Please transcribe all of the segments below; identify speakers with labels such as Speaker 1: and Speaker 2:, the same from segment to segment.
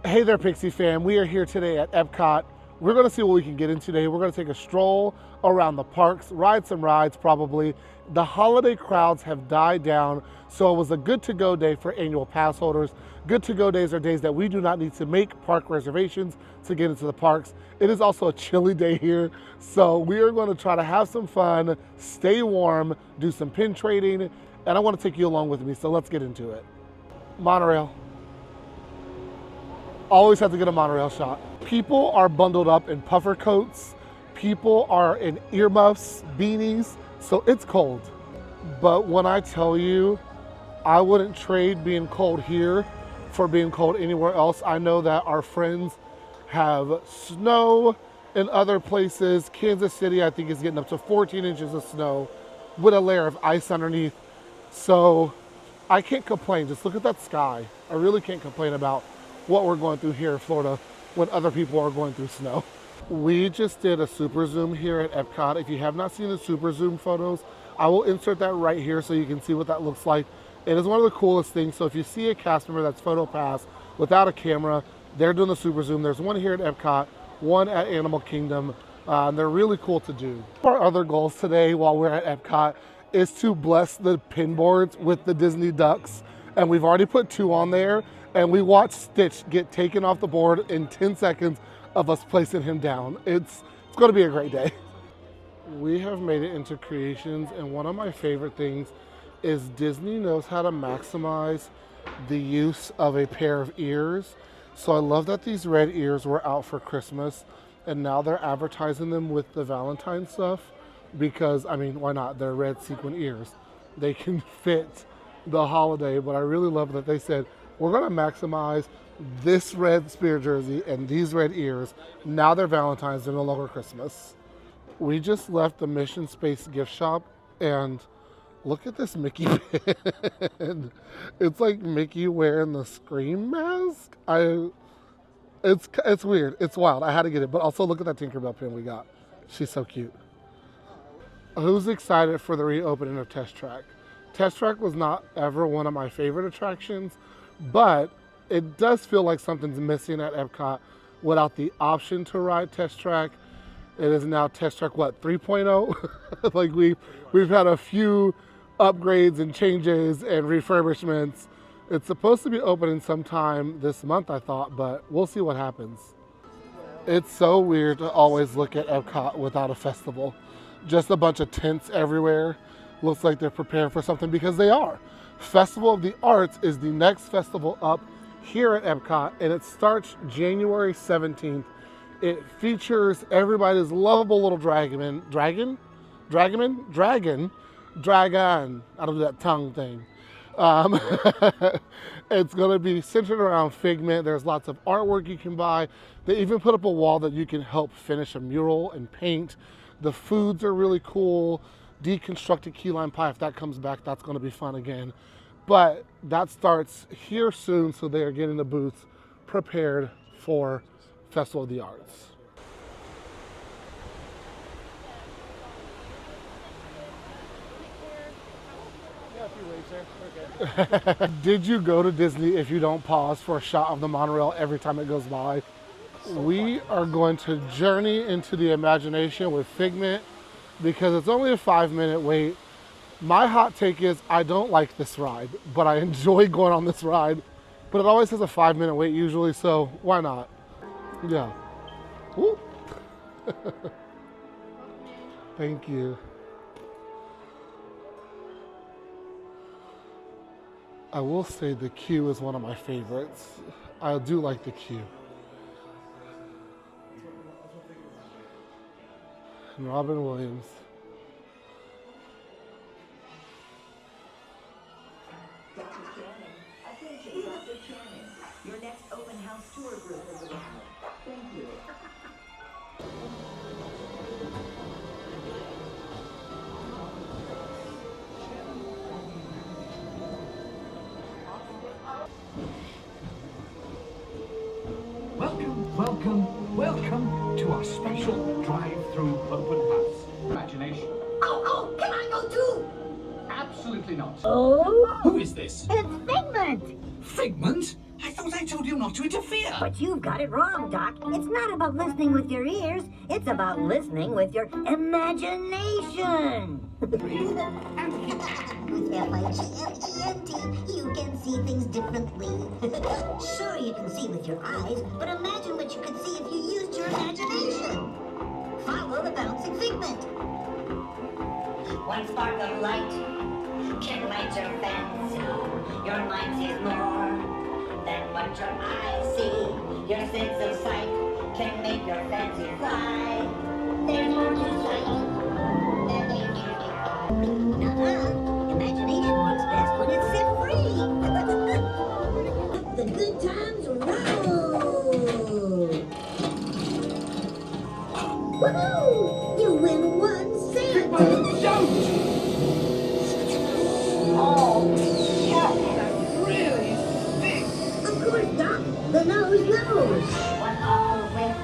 Speaker 1: Hey there, Pixie fam. We are here today at Epcot. We're going to see what we can get in today. We're going to take a stroll around the parks, ride some rides probably. The holiday crowds have died down, so it was a good to go day for annual pass holders. Good to go days are days that we do not need to make park reservations to get into the parks. It is also a chilly day here, so we are going to try to have some fun, stay warm, do some pin trading, and I want to take you along with me, so let's get into it. Monorail. Always have to get a monorail shot. People are bundled up in puffer coats. People are in earmuffs, beanies, so it's cold. But when I tell you, I wouldn't trade being cold here for being cold anywhere else. I know that our friends have snow in other places. Kansas City, I think, is getting up to 14 inches of snow with a layer of ice underneath. So I can't complain. Just look at that sky. I really can't complain about what we're going through here in Florida when other people are going through snow. We just did a super zoom here at Epcot. If you have not seen the super zoom photos, I will insert that right here so you can see what that looks like. It is one of the coolest things. So if you see a cast member that's photo pass without a camera, they're doing the super zoom. There's one here at Epcot, one at Animal Kingdom. They're really cool to do. Our other goals today while we're at Epcot is to bless the pin boards with the Disney ducks. And we've already put 2 on there. And we watched Stitch get taken off the board in 10 seconds of us placing him down. It's going to be a great day. We have made it into Creations, and one of my favorite things is Disney knows how to maximize the use of a pair of ears. So I love that these red ears were out for Christmas, and now they're advertising them with the Valentine stuff because, I mean, why not? They're red sequin ears. They can fit the holiday, but I really love that they said, we're going to maximize this red Spirit jersey and these red ears. Now they're Valentine's, they're no longer Christmas. We just left the Mission Space gift shop and look at this Mickey pin. It's like Mickey wearing the Scream mask. It's weird. It's wild. I had to get it. But also look at that Tinkerbell pin we got. She's so cute. Who's excited for the reopening of Test Track? Test Track was not ever one of my favorite attractions, but it does feel like something's missing at Epcot without the option to ride Test Track. It is now Test Track, what, 3.0? Like we've had a few upgrades and changes and refurbishments. It's supposed to be opening sometime this month, I thought, but we'll see what happens. It's so weird to always look at Epcot without a festival. Just a bunch of tents everywhere. Looks like they're preparing for something because they are. Festival of the Arts is the next festival up here at Epcot, and it starts January 17th. It features everybody's lovable little dragon. I don't do that tongue thing. It's going to be centered around Figment. There's lots of artwork you can buy. They even put up a wall that you can help finish a mural and paint. The foods are really cool. Deconstructed key lime pie, if that comes back, that's going to be fun again. But that starts here soon, so they are getting the booths prepared for Festival of the Arts. Did you go to Disney if you don't pause for a shot of the monorail every time it goes by? We are going to journey into the imagination with Figment because it's only a 5-minute wait. My hot take is I don't like this ride, but I enjoy going on this ride. But it always has a 5-minute wait usually, so why not? Yeah. Woo. Thank you. I will say the queue is one of my favorites. I do like the queue. And Robin Williams.
Speaker 2: Your next open house tour group is arrived. Thank you.
Speaker 3: Welcome to our special drive-through open house. Imagination.
Speaker 2: Oh, can I go too?
Speaker 3: Absolutely not.
Speaker 4: Oh,
Speaker 3: Who is this?
Speaker 4: it's Figment!
Speaker 3: Figment? I thought thought I told you not to interfere.
Speaker 4: But you've got it wrong, Doc. It's not about listening with your ears. It's about listening with your imagination.
Speaker 5: With F-I-G-L-E-N-T, you can see things differently. Sure, you can see with your eyes, but imagine what you could see if you used your imagination. Follow the bouncing figment.
Speaker 4: One spark of light can light your fancy. Your mind sees more than what your eyes see. Your sense of sight can make your fancy fly. There's more to sight than they do.
Speaker 5: Imagination works best when it's set free. The good times roll. Woohoo! You win 1 cent.
Speaker 3: Don't! Oh, yeah, that's really thick.
Speaker 5: Of course, Doc. The nose knows.
Speaker 4: One awful whiff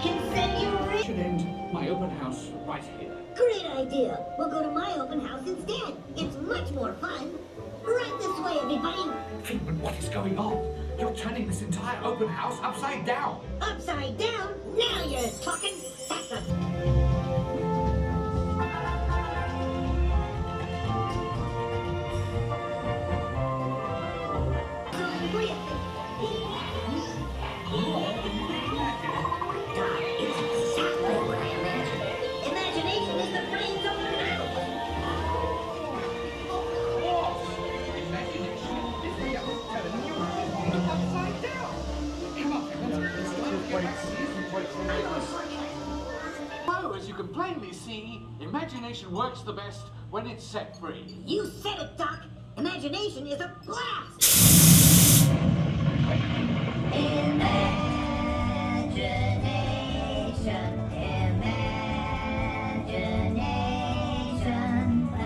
Speaker 4: can send you
Speaker 3: Should end my open house right here.
Speaker 5: Great idea. We'll go to my open house instead. It's much more fun. Right this way, everybody.
Speaker 3: Figment, what is going on? You're turning this entire open house upside down.
Speaker 5: Upside down. Now you're talking. That's a... Imagination is the brains of the mouth.
Speaker 3: Imagination is just telling you upside down. Come on, well, as you can plainly see, imagination works the best when it's set free.
Speaker 5: You said it, Doc. Imagination is a blast.
Speaker 4: imagination. A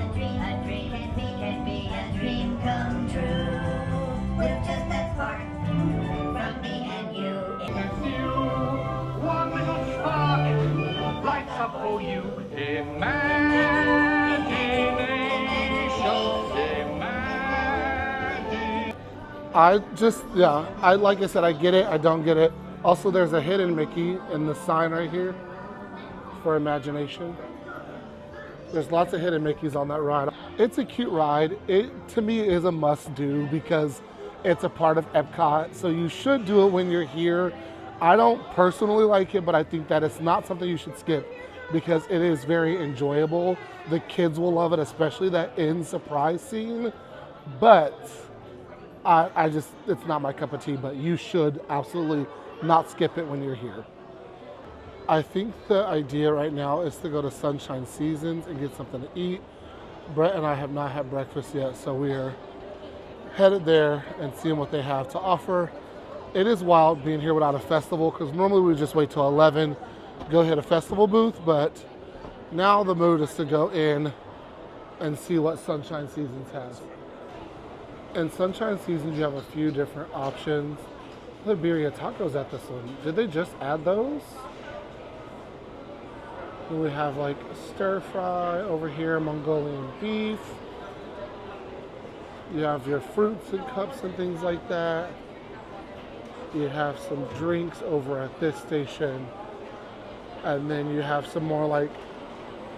Speaker 4: dream can be a dream come true. With just that spark from me and you.
Speaker 3: With you, one little spark lights up for you.
Speaker 1: Like I said, I get it, I don't get it. Also, there's a hidden Mickey in the sign right here for imagination. There's lots of hidden Mickeys on that ride. It's a cute ride. It, to me, is a must-do because it's a part of Epcot, so you should do it when you're here. I don't personally like it, but I think that it's not something you should skip because it is very enjoyable. The kids will love it, especially that end surprise scene. But I just, it's not my cup of tea, but you should absolutely not skip it when you're here. I think the idea right now is to go to Sunshine Seasons and get something to eat. Brett and I have not had breakfast yet, so we are headed there and seeing what they have to offer. It is wild being here without a festival because normally we just wait till 11, go hit a festival booth, but now the mood is to go in and see what Sunshine Seasons has. In Sunshine Seasons, you have a few different options. The birria tacos at this one. Did they just add those? Then we have like stir fry over here, Mongolian beef. You have your fruits and cups and things like that. You have some drinks over at this station. And then you have some more like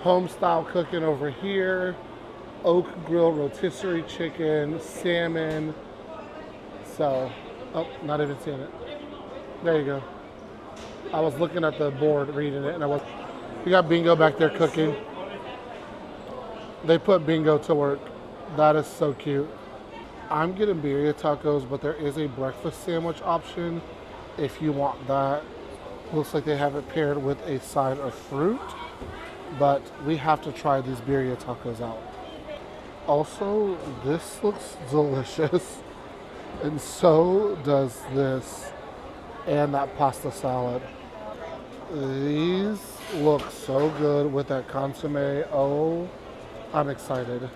Speaker 1: home style cooking over here. Oak grill rotisserie chicken, salmon. So, oh, not even seeing it. There you go. I was looking at the board, reading it, and we got Bingo back there cooking. They put Bingo to work. That is so cute. I'm getting birria tacos, but there is a breakfast sandwich option if you want that. Looks like they have it paired with a side of fruit, but we have to try these birria tacos out. Also, this looks delicious, and so does this, and that pasta salad. These look so good with that consomme. Oh, I'm excited.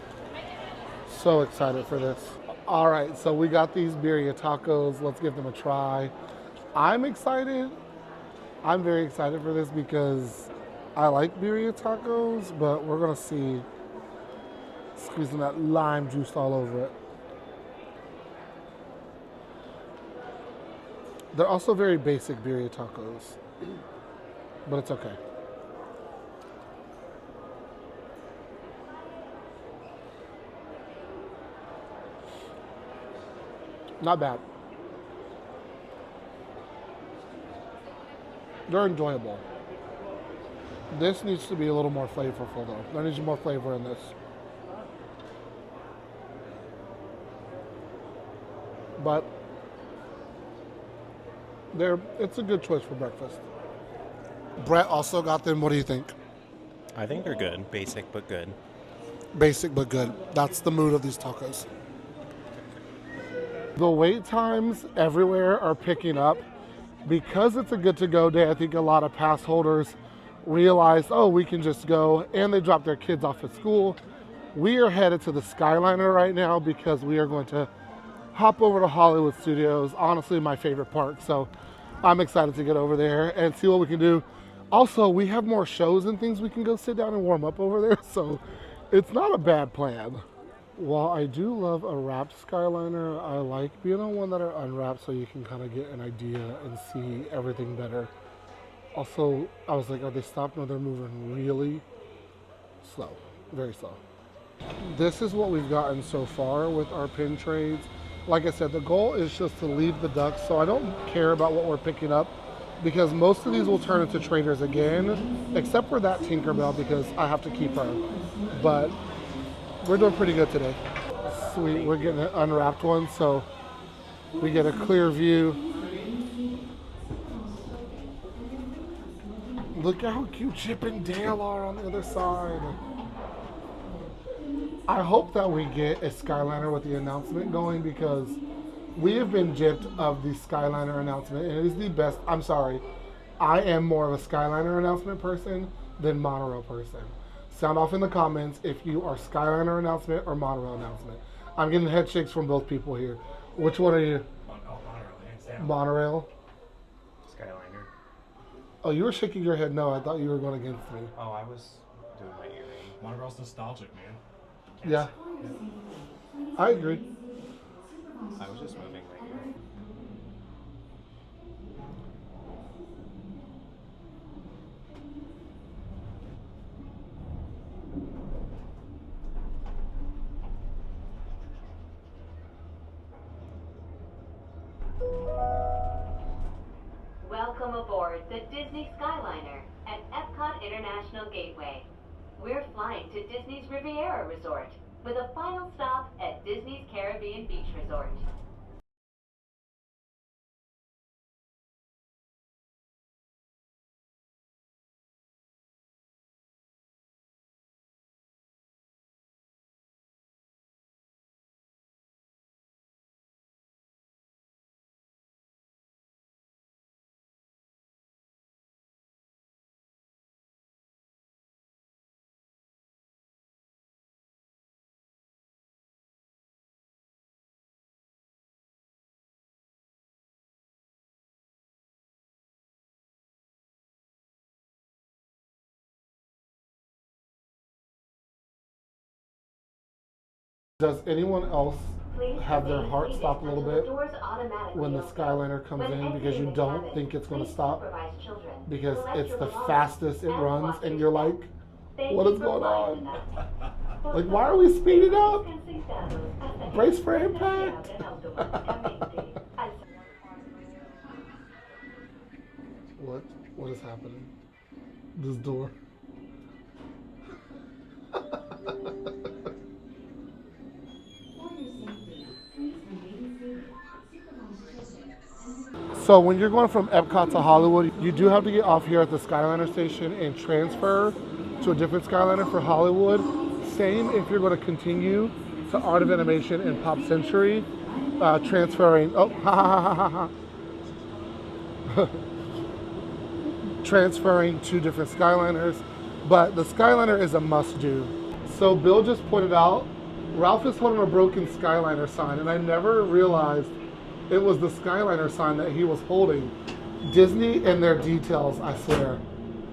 Speaker 1: So excited for this. All right, so we got these birria tacos. Let's give them a try. I'm excited. I'm very excited for this because I like birria tacos, but we're gonna see. Squeezing that lime juice all over it. They're also very basic birria tacos, but it's okay. Not bad. They're enjoyable. This needs to be a little more flavorful though. There needs more flavor in this. But it's a good choice for breakfast. Brett also got them. What do you think?
Speaker 6: I think they're good. Basic but good.
Speaker 1: Basic but good. That's the mood of these tacos. The wait times everywhere are picking up. Because it's a good to go day, I think a lot of pass holders realize, oh, we can just go, and they drop their kids off at school. We are headed to the Skyliner right now because we are going to hop over to Hollywood Studios, honestly my favorite park. So I'm excited to get over there and see what we can do. Also, we have more shows and things we can go sit down and warm up over there, so it's not a bad plan. While I do love a wrapped Skyliner, I like being on one that are unwrapped so you can kind of get an idea and see everything better. Also, I was like, are they stopped? No, they're moving really slow, very slow. This is what we've gotten so far with our pin trades. Like I said, the goal is just to leave the ducks, so I don't care about what we're picking up because most of these will turn into traders again, except for that Tinkerbell because I have to keep her. But we're doing pretty good today. Sweet, we're getting an unwrapped one, so we get a clear view. Look at how cute Chip and Dale are on the other side. I hope that we get a Skyliner with the announcement going because we have been gypped of the Skyliner announcement and it is the best. I'm sorry, I am more of a Skyliner announcement person than monorail person. Sound off in the comments if you are Skyliner announcement or monorail announcement. I'm getting head shakes from both people here. Which one are you? Monorail.
Speaker 6: Skyliner.
Speaker 1: Oh, you were shaking your head no. I thought you were going against me.
Speaker 6: Oh, I was doing my earring.
Speaker 3: Monorail's nostalgic, man.
Speaker 1: Yeah. I agree.
Speaker 6: I was just moving my earring.
Speaker 7: Welcome aboard the Disney Skyliner at Epcot International Gateway. We're flying to Disney's Riviera Resort with a final stop at Disney's Caribbean Beach Resort.
Speaker 1: Does anyone else
Speaker 7: Please
Speaker 1: have their
Speaker 7: remain
Speaker 1: heart
Speaker 7: seated
Speaker 1: stop a little
Speaker 7: until the
Speaker 1: bit
Speaker 7: doors automatically
Speaker 1: when the
Speaker 7: open.
Speaker 1: Skyliner comes
Speaker 7: When
Speaker 1: in because you
Speaker 7: exiting the
Speaker 1: don't
Speaker 7: cabin,
Speaker 1: think it's going to
Speaker 7: please
Speaker 1: stop
Speaker 7: supervise children.
Speaker 1: because
Speaker 7: Collect
Speaker 1: it's
Speaker 7: your
Speaker 1: the
Speaker 7: belongings
Speaker 1: fastest it
Speaker 7: and
Speaker 1: runs
Speaker 7: watch
Speaker 1: and
Speaker 7: your
Speaker 1: you're
Speaker 7: step.
Speaker 1: like,
Speaker 7: Thank
Speaker 1: what
Speaker 7: you
Speaker 1: is
Speaker 7: for
Speaker 1: going
Speaker 7: flying
Speaker 1: on?
Speaker 7: with us.
Speaker 1: Like, why are we speeding up?
Speaker 7: Please consider
Speaker 1: Brace for impact. What is happening? This door. So when you're going from Epcot to Hollywood, you do have to get off here at the Skyliner station and transfer to a different Skyliner for Hollywood. Same if you're going to continue to Art of Animation and Pop Century, transferring. Oh, ha ha ha ha ha. Transferring to different Skyliners, but the Skyliner is a must-do. So Bill just pointed out, Ralph is holding a broken Skyliner sign, and I never realized it was the Skyliner sign that he was holding. Disney and their details, I swear.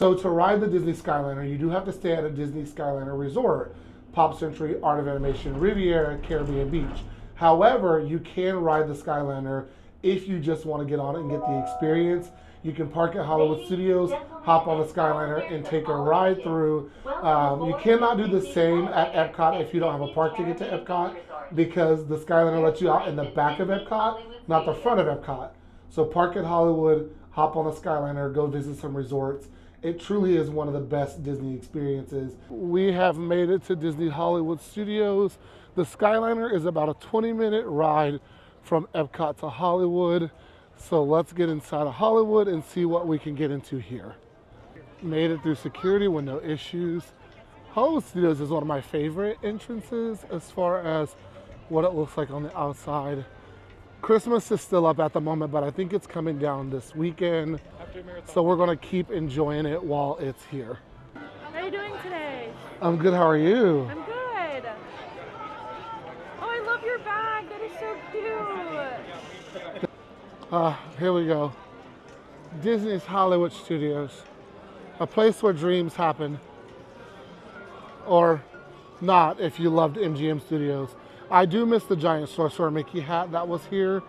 Speaker 1: So to ride the Disney Skyliner, you do have to stay at a Disney Skyliner resort. Pop Century, Art of Animation, Riviera, Caribbean Beach. However, you can ride the Skyliner If you just want to get on it and get the experience, you can park at Hollywood Studios, hop on the Skyliner, and take a ride through. You cannot do the same at Epcot if you don't have a park ticket to Epcot, because the Skyliner lets you out in the back of Epcot, not the front of Epcot. So park at Hollywood, hop on the Skyliner, go visit some resorts. It truly is one of the best Disney experiences. We have made it to Disney Hollywood Studios. The Skyliner is about a 20-minute ride from Epcot to Hollywood. So let's get inside of Hollywood and see what we can get into here. Made it through security with no issues. Hollywood Studios is one of my favorite entrances as far as what it looks like on the outside. Christmas is still up at the moment, but I think it's coming down this weekend. So we're gonna keep enjoying it while it's here.
Speaker 8: How are you doing today?
Speaker 1: I'm good, how are you?
Speaker 8: I'm good. Oh, I love your bag. That is so cute.
Speaker 1: Here we go. Disney's Hollywood Studios. A place where dreams happen. Or not if you loved MGM Studios. I do miss the giant Sorcerer Mickey hat that was here,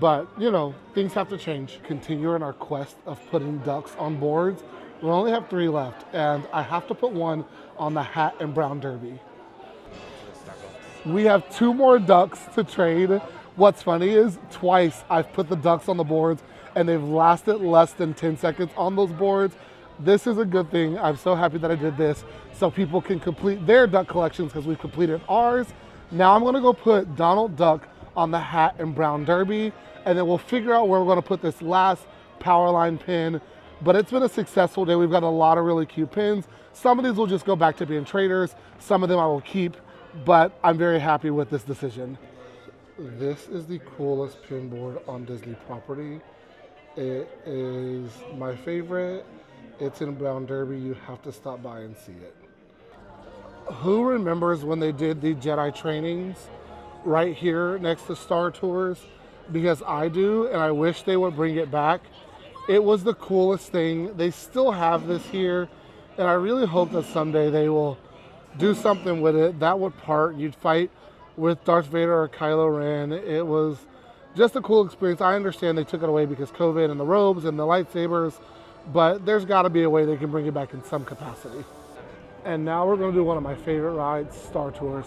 Speaker 1: but you know, things have to change. Continuing our quest of putting ducks on boards. We only have 3 left, and I have to put one on the hat and brown derby. We have 2 more ducks to trade. What's funny is twice I've put the ducks on the boards and they've lasted less than 10 seconds on those boards. This is a good thing. I'm so happy that I did this so people can complete their duck collections because we've completed ours. Now I'm gonna go put Donald Duck on the hat and brown derby, and then we'll figure out where we're gonna put this last Powerline pin. But it's been a successful day. We've got a lot of really cute pins. Some of these will just go back to being traders. Some of them I will keep, but I'm very happy with this decision. This is the coolest pin board on Disney property. It is my favorite. It's in brown derby. You have to stop by and see it. Who remembers when they did the Jedi trainings right here next to Star Tours? Because I do, and I wish they would bring it back. It was the coolest thing. They still have this here, and I really hope that someday they will do something with it. That would part. You'd fight with Darth Vader or Kylo Ren. It was just a cool experience. I understand they took it away because COVID and the robes and the lightsabers, but there's got to be a way they can bring it back in some capacity. And now we're going to do one of my favorite rides, Star Tours.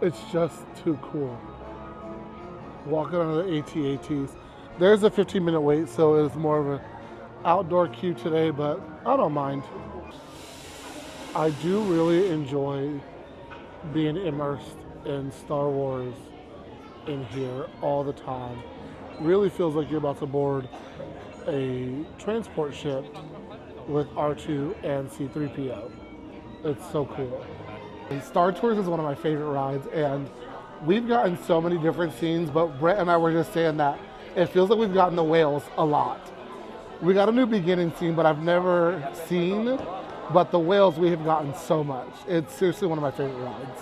Speaker 1: It's just too cool. Walking under the AT-ATs. There's a 15-minute wait, so it's more of an outdoor queue today, but I don't mind. I do really enjoy being immersed in Star Wars in here all the time. Really feels like you're about to board a transport ship with R2 and C-3PO. It's so cool. And Star Tours is one of my favorite rides, and we've gotten so many different scenes, but Brett and I were just saying that it feels like we've gotten the whales a lot. We got a new beginning scene, but I've never seen, but the whales we have gotten so much. It's seriously one of my favorite rides.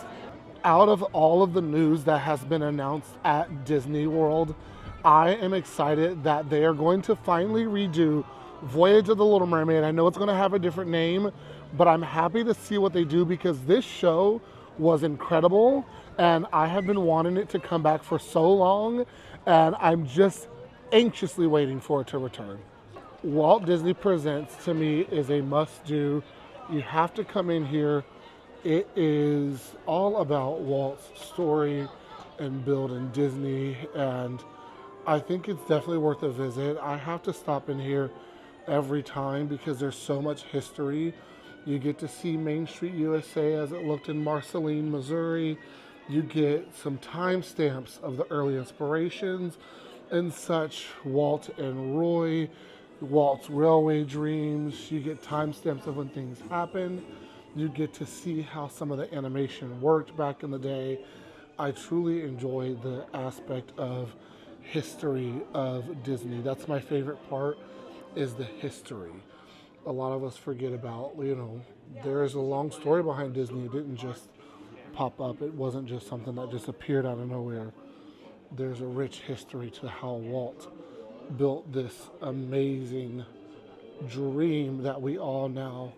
Speaker 1: Out of all of the news that has been announced at Disney World, I am excited that they are going to finally redo Voyage of the Little Mermaid. I know it's going to have a different name, but I'm happy to see what they do because this show was incredible and I have been wanting it to come back for so long, and I'm just anxiously waiting for it to return. Walt Disney Presents to me is a must-do. You have to come in here. It is all about Walt's story and building Disney, and I think it's definitely worth a visit. I have to stop in here every time because there's so much history. You get to see Main Street USA as it looked in Marceline, Missouri. You get some timestamps of the early inspirations and such. Walt and Roy, Walt's railway dreams. You get timestamps of when things happened. You get to see how some of the animation worked back in the day. I truly enjoy the aspect of history of Disney. That's my favorite part, is the history. A lot of us forget about, there is a long story behind Disney. It didn't just pop up. It wasn't just something that just appeared out of nowhere. There's a rich history to how Walt built this amazing dream that we all now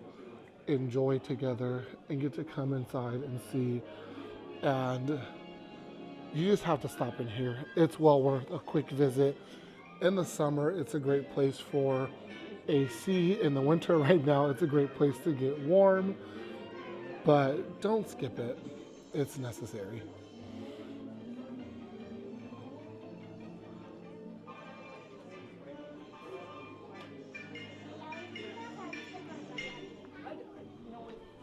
Speaker 1: enjoy together and get to come inside and see and you just have to stop in here. It's well worth a quick visit. In the summer, it's a great place for AC. In the winter, right now, it's a great place to get warm, but don't skip it. It's necessary.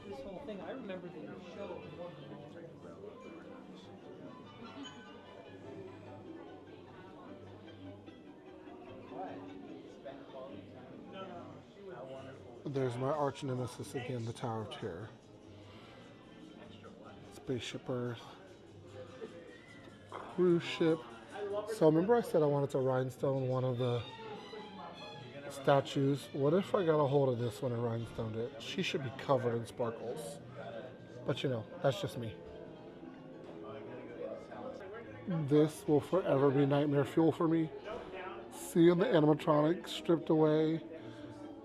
Speaker 9: This whole thing, I remember the show.
Speaker 1: There's my arch nemesis again, the Tower of Terror. Spaceship Earth. Cruise ship. So remember I said I wanted to rhinestone one of the statues? What if I got a hold of this one and rhinestoned it? She should be covered in sparkles. But you know, that's just me. This will forever be nightmare fuel for me. Seeing the animatronic stripped away.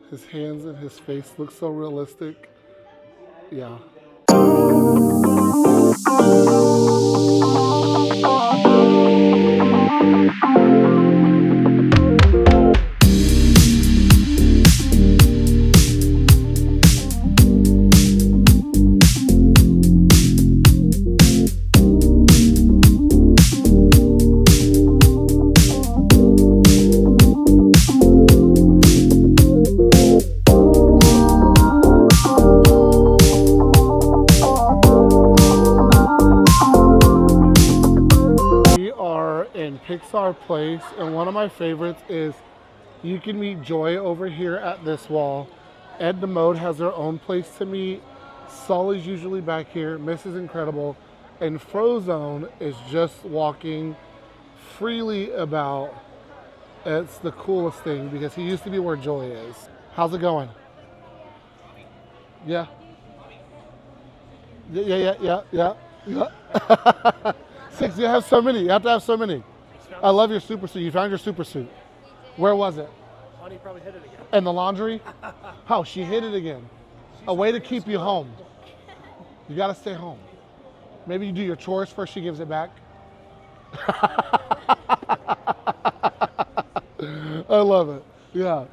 Speaker 1: His hands and his face look so realistic. Yeah. Pixar Place, and one of my favorites is you can meet Joy over here at this wall. Edna Mode has their own place to meet. Sully's usually back here. Mrs. Incredible, and Frozone is just walking freely about. It's the coolest thing because he used to be where Joy is. How's it going? Yeah. Yeah. Six. You have so many. You have to have so many. I love your super suit. You found your super suit. Where was it?
Speaker 9: Honey probably hid it again.
Speaker 1: In the laundry? How? She hid it again. A way to keep you home. You gotta stay home. Maybe you do your chores first, she gives it back. I love it. Yeah.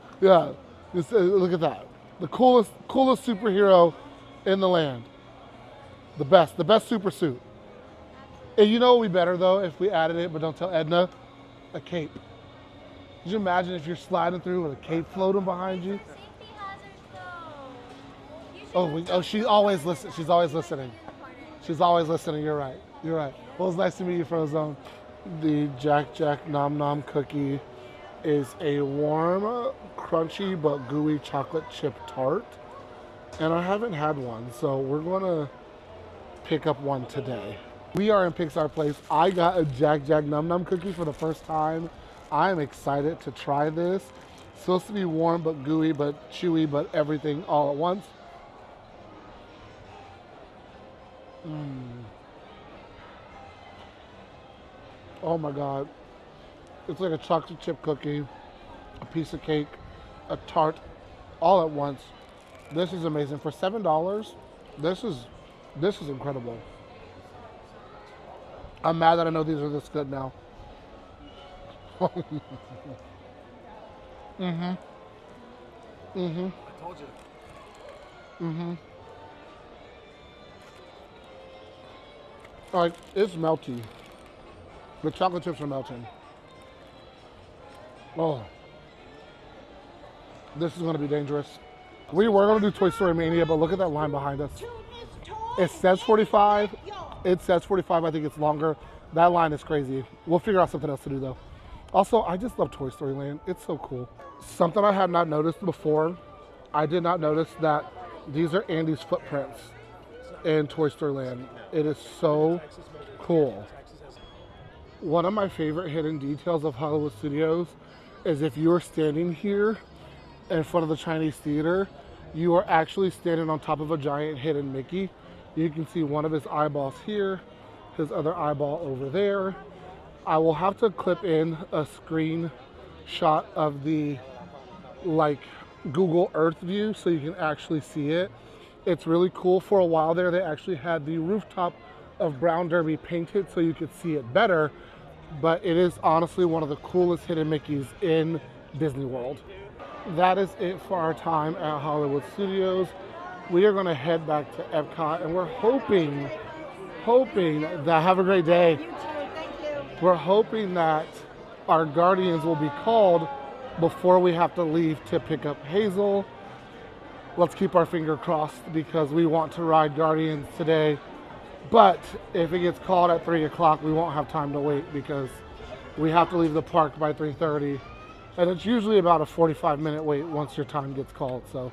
Speaker 1: Just, look at that. The coolest superhero in the land. The best super suit. And you know what would be better though if we added it, but don't tell Edna? A cape. Could you imagine if you're sliding through with a cape floating behind you? She always listens. She's always listening. She's always listening. You're right. Well, it's nice to meet you, Frozone. The Jack Nom Nom cookie is a warm, crunchy but gooey chocolate chip tart, and I haven't had one, so we're gonna pick up one today. We are in Pixar Place. I got a Jack Num Num cookie for the first time. I'm excited to try this. It's supposed to be warm but gooey but chewy but everything all at once. Oh my God. It's like a chocolate chip cookie, a piece of cake, a tart, all at once. This is amazing. For $7, this is incredible. I'm mad that I know these are this good now.
Speaker 9: I told you.
Speaker 1: Like, it's melty. The chocolate chips are melting. Oh. This is gonna be dangerous. We were gonna do Toy Story Mania, but look at that line behind us. It says 45. It says 45, I think it's longer. That line is crazy. We'll figure out something else to do though. Also, I just love Toy Story Land. It's so cool. Something I had not noticed before, I did not notice that these are Andy's footprints in Toy Story Land. It is so cool. One of my favorite hidden details of Hollywood Studios is if you are standing here in front of the Chinese theater, you are actually standing on top of a giant hidden Mickey. You can see one of his eyeballs here, his other eyeball over there. I will have to clip in a screenshot of the Google Earth view so you can actually see it. It's really cool. For a while there, they actually had the rooftop of Brown Derby painted so you could see it better, but it is honestly one of the coolest hidden Mickeys in Disney World. That is it for our time at Hollywood Studios. We are going to head back to Epcot, and we're hoping that, have a great day.
Speaker 8: You too. Thank you.
Speaker 1: We're hoping that our Guardians will be called before we have to leave to pick up Hazel. Let's keep our finger crossed because we want to ride Guardians today. But if it gets called at 3 o'clock, we won't have time to wait because we have to leave the park by 3:30. And it's usually about a 45-minute wait once your time gets called. So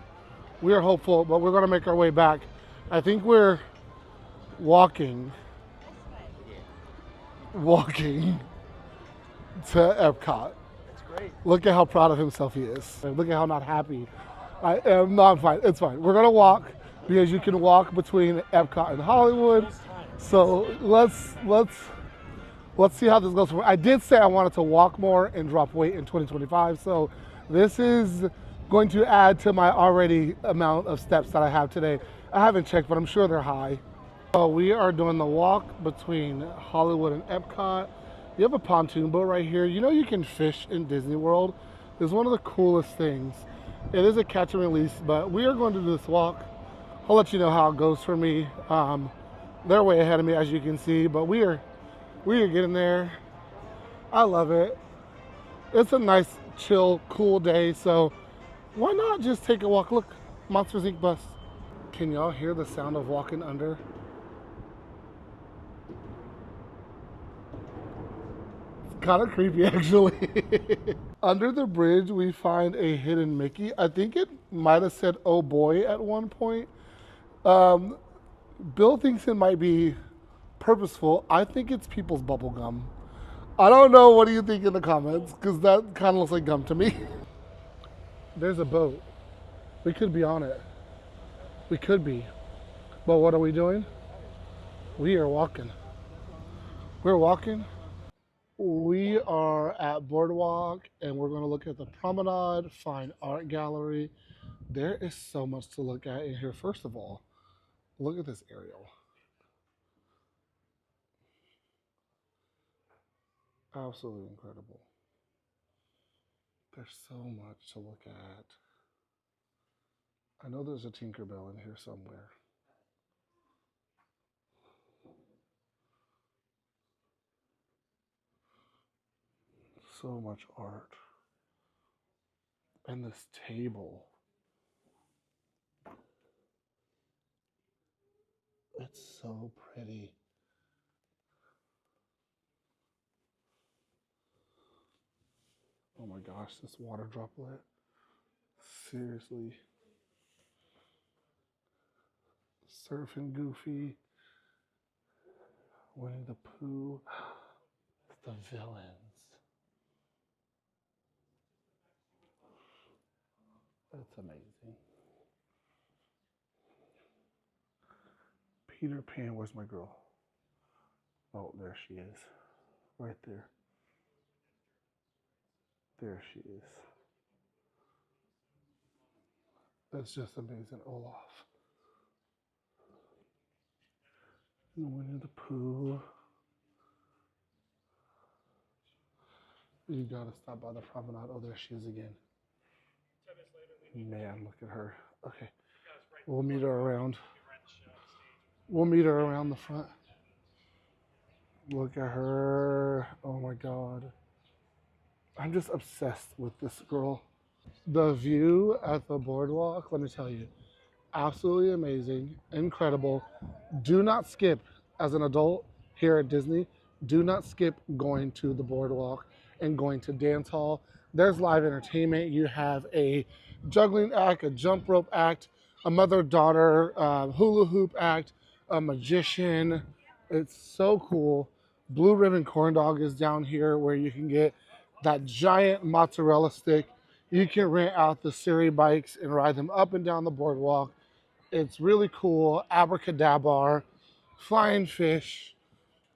Speaker 1: we are hopeful, but we're going to make our way back. I think we're walking to Epcot.
Speaker 9: That's great.
Speaker 1: Look at how proud of himself he is. Look at how not happy I am. No, I'm fine. It's fine. We're going to walk because you can walk between Epcot and Hollywood. So let's see how this goes. I did say I wanted to walk more and drop weight in 2025. So this is going to add to my already amount of steps that I have today. I haven't checked, but I'm sure they're high. So we are doing the walk between Hollywood and Epcot. You have a pontoon boat right here. You know you can fish in Disney World. It's one of the coolest things. It is a catch and release, but we are going to do this walk. I'll let you know how it goes for me. They're way ahead of me, as you can see, but we are getting there. I love it. It's a nice, chill, cool day, so why not just take a walk? Look, Monsters Inc. bus. Can y'all hear the sound of walking under? It's kind of creepy, actually. Under the bridge, we find a hidden Mickey. I think it might have said, "Oh boy," at one point. Bill thinks it might be purposeful. I think it's people's bubble gum. I don't know. What do you think in the comments? Because that kind of looks like gum to me. There's a boat. We could be on it. We could be. But what are we doing? We are walking. We're walking. We are at Boardwalk, and we're going to look at the promenade, fine art gallery. There is so much to look at in here. First of all, look at this aerial. Absolutely incredible. There's so much to look at. I know there's a Tinkerbell in here somewhere. So much art. And this table. It's so pretty. Oh my gosh, this water droplet. Seriously. Surfing Goofy. Winnie the Pooh. The villains. That's amazing. Peter Pan, where's my girl? Oh, there she is. Right there. There she is. That's just amazing. Olaf. And Winnie the Pooh. You gotta stop by the promenade. Oh, there she is again. Man, look at her. Okay. We'll meet her around. We'll meet her around the front. Look at her. Oh my God. I'm just obsessed with this girl. The view at the boardwalk, let me tell you, absolutely amazing, incredible. Do not skip, as an adult here at Disney, do not skip going to the boardwalk and going to dance hall. There's live entertainment. You have a juggling act, a jump rope act, a mother-daughter hula hoop act, a magician. It's so cool. Blue Ribbon Corn Dog is down here where you can get that giant mozzarella stick. You can rent out the Siri bikes and ride them up and down the boardwalk. It's really cool. Abracadabra, flying fish.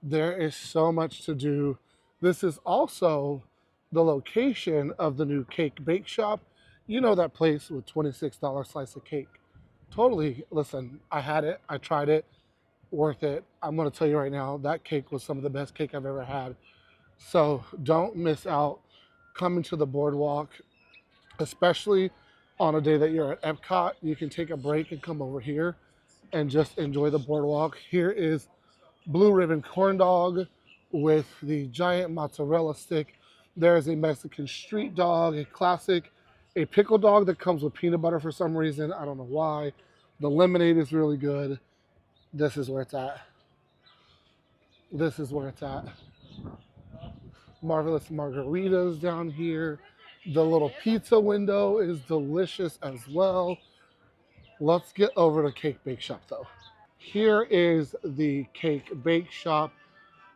Speaker 1: There is so much to do. This is also the location of the new cake bake shop. You know that place with $26 slice of cake. Totally, listen, I had it, I tried it. worth it. I'm going to tell you right now, that cake was some of the best cake I've ever had. So don't miss out coming to the boardwalk, especially on a day that you're at Epcot. You can take a break and come over here and just enjoy the boardwalk. Here is blue ribbon corn dog with the giant mozzarella stick. There's a Mexican street dog, a classic, a pickle dog that comes with peanut butter for some reason. I don't know why. The lemonade is really good. This is where it's at. This is where it's at. Marvelous margaritas down here. The little pizza window is delicious as well. Let's get over to Cake Bake Shop though. Here is the Cake Bake Shop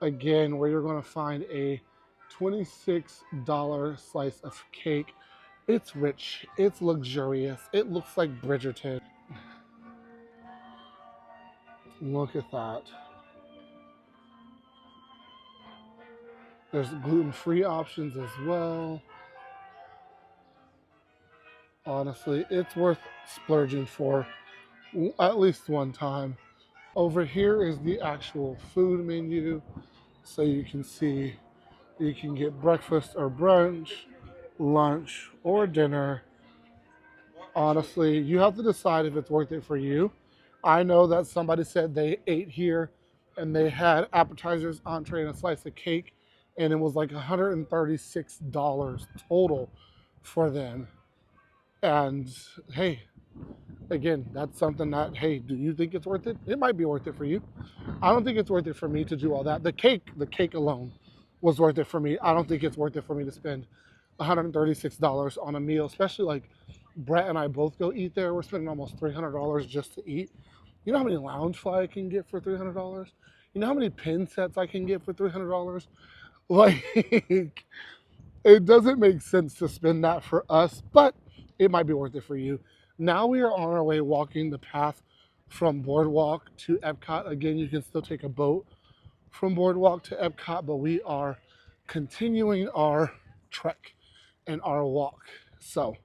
Speaker 1: again, where you're going to find a $26 slice of cake. It's rich, it's luxurious, it looks like Bridgerton. Look at that. There's gluten-free options as well. Honestly, it's worth splurging for at least one time. Over here is the actual food menu. So you can see you can get breakfast or brunch, lunch or dinner. Honestly, you have to decide if it's worth it for you. I know that somebody said they ate here and they had appetizers, entree, and a slice of cake, and it was like $136 total for them. And hey, again, that's something that, hey, do you think it's worth it? It might be worth it for you. I don't think it's worth it for me to do all that. The cake alone was worth it for me. I don't think it's worth it for me to spend $136 on a meal, especially like Brett and I both go eat there. We're spending almost $300 just to eat. You know how many Loungefly I can get for $300? You know how many pin sets I can get for $300? Like, it doesn't make sense to spend that for us, but it might be worth it for you. Now we are on our way walking the path from Boardwalk to Epcot. Again, you can still take a boat from Boardwalk to Epcot, but we are continuing our trek and our walk. So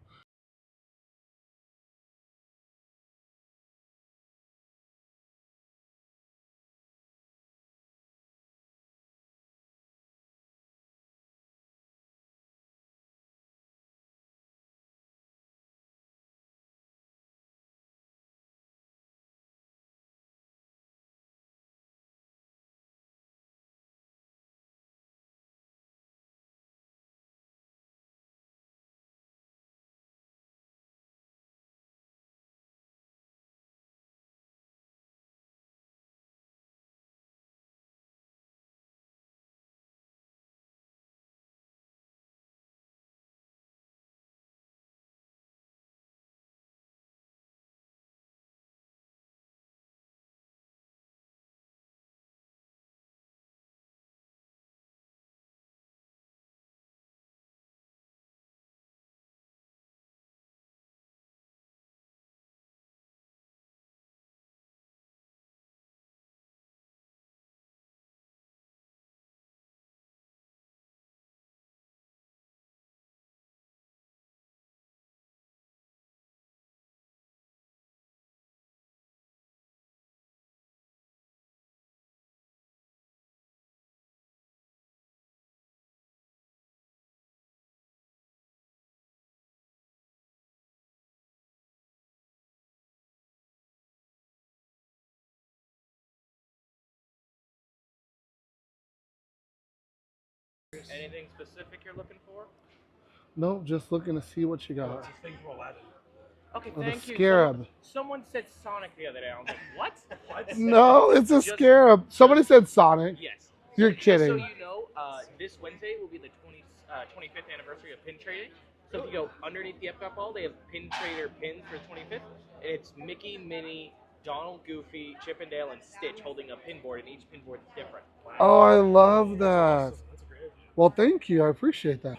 Speaker 10: Anything specific you're looking for?
Speaker 1: no, just looking to see what you got.
Speaker 10: Okay,
Speaker 1: Oh, the
Speaker 10: thank you.
Speaker 1: scarab.
Speaker 10: Someone said Sonic the other day. I was like, what?
Speaker 1: No, it's a scarab. Somebody said Sonic.
Speaker 10: Yes.
Speaker 1: You're
Speaker 10: Just
Speaker 1: kidding.
Speaker 10: so you know, this Wednesday will be the 25th anniversary of pin trading. So if you go underneath the Epcot ball, they have pin trader pins for 25th. And it's Mickey, Minnie, Donald, Goofy, Chip and Dale, and Stitch holding a pin board, and each pin board is different.
Speaker 1: Oh, I love that. Well, thank you. I appreciate that.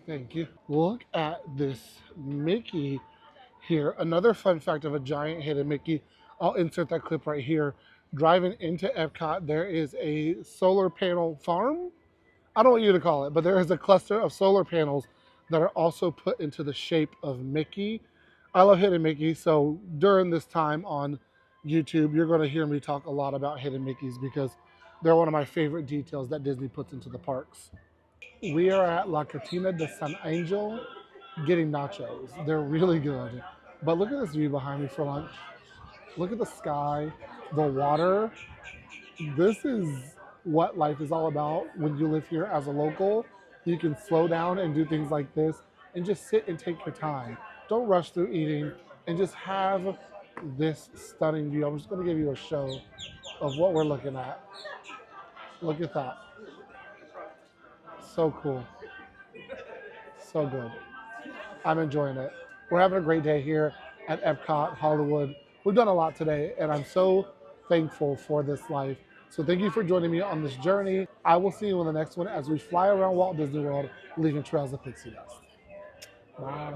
Speaker 1: Thank you. Look at this Mickey here. Another fun fact of a giant hidden Mickey. I'll insert that clip right here. Driving into Epcot, there is a solar panel farm. I don't know what you to call it, but there is a cluster of solar panels that are also put into the shape of Mickey. I love Hidden Mickey, so during this time on YouTube, you're going to hear me talk a lot about Hidden Mickeys because they're one of my favorite details that Disney puts into the parks. We are at La Cantina de San Angel getting nachos. They're really good. But look at this view behind me for lunch. Look at the sky, the water. This is what life is all about when you live here as a local. You can slow down and do things like this and just sit and take your time. Don't rush through eating and just have this stunning view. I'm just going to give you a show of what we're looking at. Look at that. So cool. So good. I'm enjoying it. We're having a great day here at Epcot, Hollywood. We've done a lot today, and I'm so thankful for this life. So thank you for joining me on this journey. I will see you in the next one as we fly around Walt Disney World, leaving trails of pixie dust. Bye.